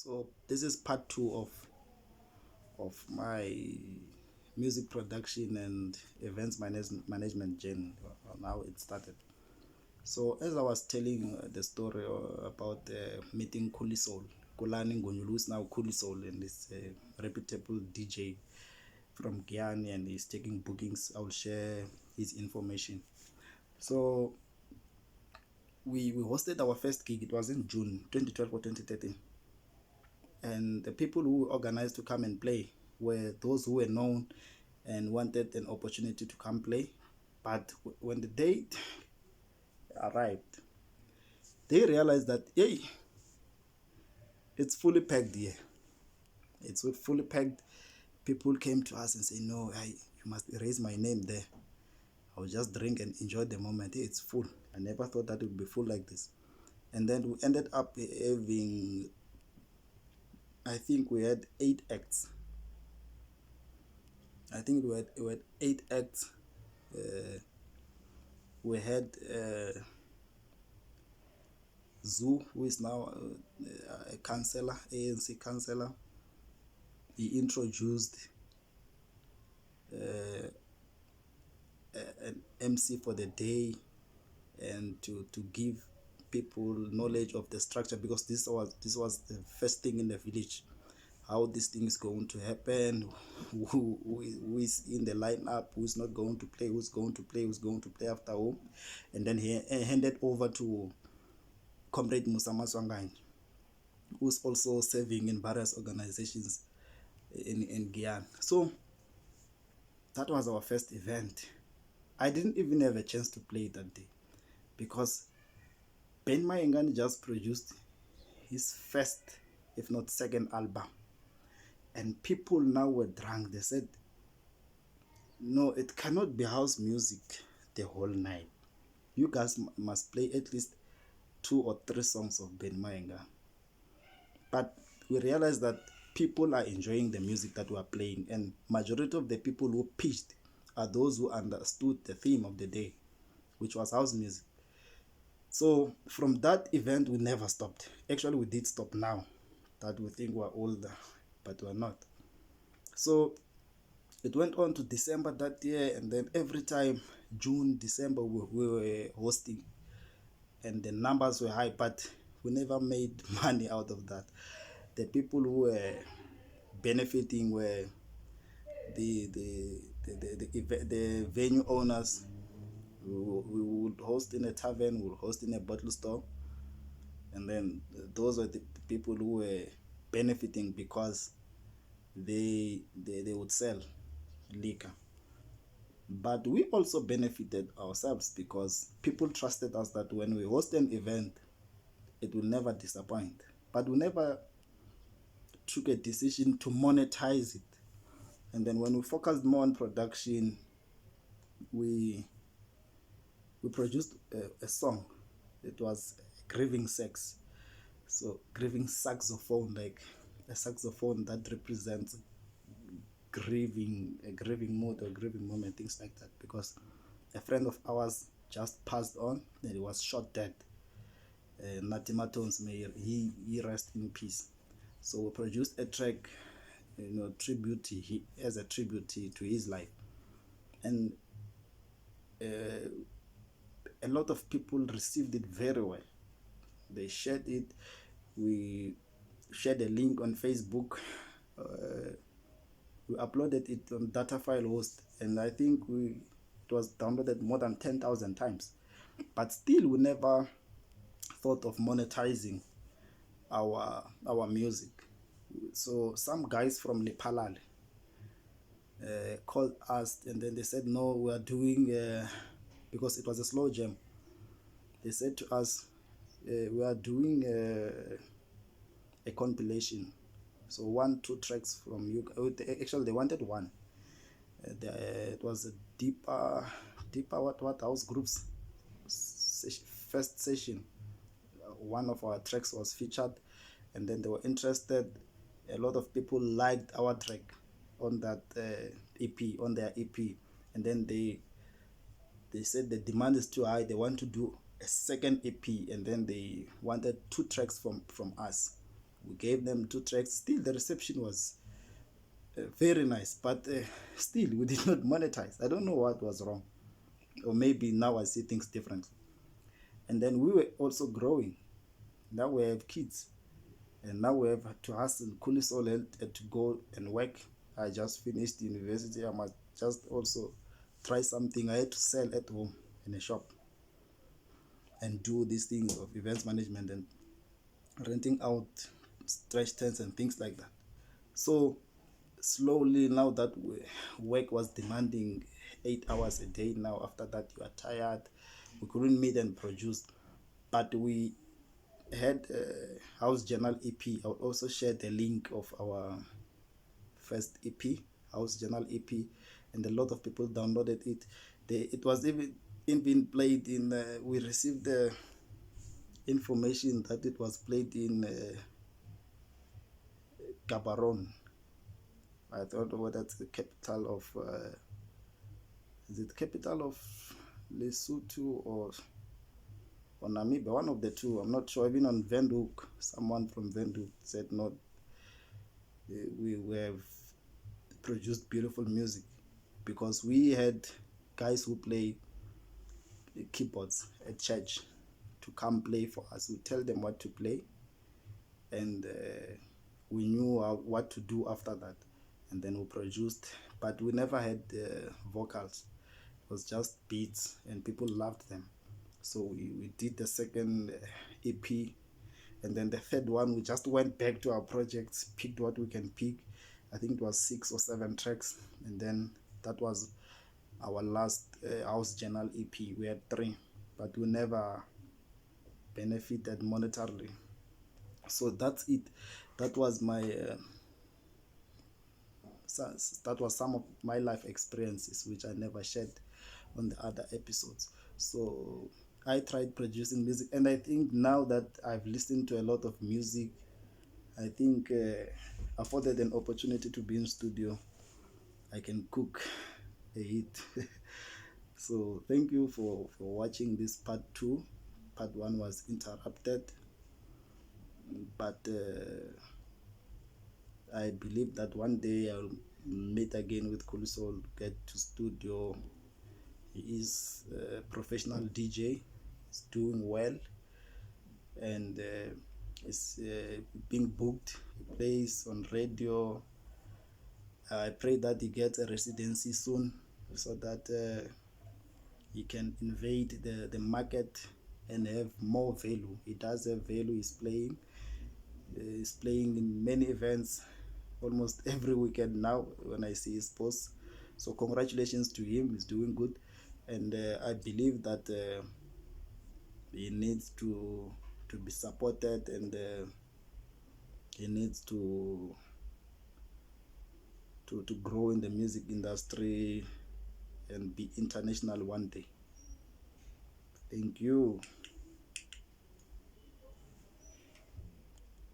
So this is part two of my music production and events management journey, on how it started. So as I was telling the story about meeting Kulisol, Kulani Ngonyulu, who's now Kulisol, and is a reputable DJ from Guyana, and he's taking bookings. I'll share his information. So we hosted our first gig. It was in June 2012 or 2013. And the people who organized to come and play were those who were known and wanted an opportunity to come play. But when the date arrived, they realized that, hey, it's fully packed here. It's fully packed. People came to us and say, no, you must erase my name there. I'll just drink and enjoy the moment. Hey, it's full. I never thought that it would be full like this. And then we ended up having, I think we had 8 acts. I think we had 8 acts. We had Zoo, who is now a counselor, ANC counselor. He introduced an MC for the day, and to give people knowledge of the structure, because this was the first thing in the village, how this thing is going to happen, who is in the lineup, who's not going to play, who's going to play after home. And then he handed over to Comrade Musa Maswangani, who's also serving in various organizations in Guyana. So that was our first event. I didn't even have a chance to play that day, because Ben Mayengani just produced his first, if not second, album. And people now were drunk. They said, no, it cannot be house music the whole night. You guys must play at least 2 or 3 songs of Ben Mayenga. But we realized that people are enjoying the music that we are playing, and majority of the people who pitched are those who understood the theme of the day, which was house music. So from that event, we never stopped. Actually, we did stop now that we think we're older, but we're not. So it went on to December that year, and then every time, June, December, we were hosting, and the numbers were high, but we never made money out of that. The people who were benefiting were the venue owners. We would host in a tavern, we would host in a bottle store, and then those are the people who were benefiting, because they would sell liquor. But we also benefited ourselves, because people trusted us that when we host an event, it will never disappoint. But we never took a decision to monetize it. And then when we focused more on production, we produced a song. It was Grieving Sex. So grieving saxophone, like a saxophone that represents grieving, a grieving mood or grieving moment, things like that. Because a friend of ours just passed on, and he was shot dead. Natima Tones Mayor, he rest in peace. So we produced a track, tribute, as a tribute to his life. And a lot of people received it very well. They shared it. We shared a link on Facebook. We uploaded it on data file host, and I think it was downloaded more than 10,000 times. But still, we never thought of monetizing our music. So some guys from Nepal called us, and then they said, no, we are doing, because it was a slow jam, they said to us, we are doing a compilation. So 1-2 tracks from you. Actually, they wanted one. It was a deeper what house groups first session. One of our tracks was featured, and then they were interested. A lot of people liked our track on that EP, on their EP, and then they said the demand is too high. They want to do a second EP, and then they wanted 2 tracks from us. We gave them 2 tracks. Still, the reception was very nice, but still, we did not monetize. I don't know what was wrong, or maybe now I see things differently. And then we were also growing. Now we have kids, and now we have to hustle. Kulisol had to go and work. I just finished university. I must just also try something. I had to sell at home in a shop and do these things of events management and renting out stretch tents and things like that. So slowly, now that work was demanding 8 hours a day, now after that you are tired, we couldn't meet and produce. But we had a House Journal EP. I'll also share the link of our first EP, House Journal EP, and a lot of people downloaded it. It was even played in. We received the information that it was played in Gaborone. I don't know whether it's the capital of. Is it capital of Lesotho or Namibia? One of the two. I'm not sure. Even on Windhoek, someone from Windhoek said no. We have produced beautiful music because we had guys who play keyboards at church to come play for us. We tell them what to play, and we knew what to do after that, and then we produced. But we never had vocals. It was just beats, and people loved them. So we did the second EP, and then the third one we just went back to our projects, picked what we can pick. I think it was 6 or 7 tracks, and then that was our last House Journal EP. We had 3, but we never benefited monetarily. So that's it. That was my that was some of my life experiences which I never shared on the other episodes. So I tried producing music, and I think now that I've listened to a lot of music, I think afforded an opportunity to be in studio, I can cook a hit. So thank you for watching this part 2. Part 1 was interrupted, but I believe that one day I'll meet again with Kulisol, get to studio. He is a professional DJ. He's doing well, and is being booked. He plays on radio. I pray that he gets a residency soon so that he can invade the market and have more value. He does have value. He's playing in many events almost every weekend now when I see his posts. So congratulations to him. He's doing good, and I believe that he needs to be supported, and he needs to grow in the music industry and be international one day. Thank you.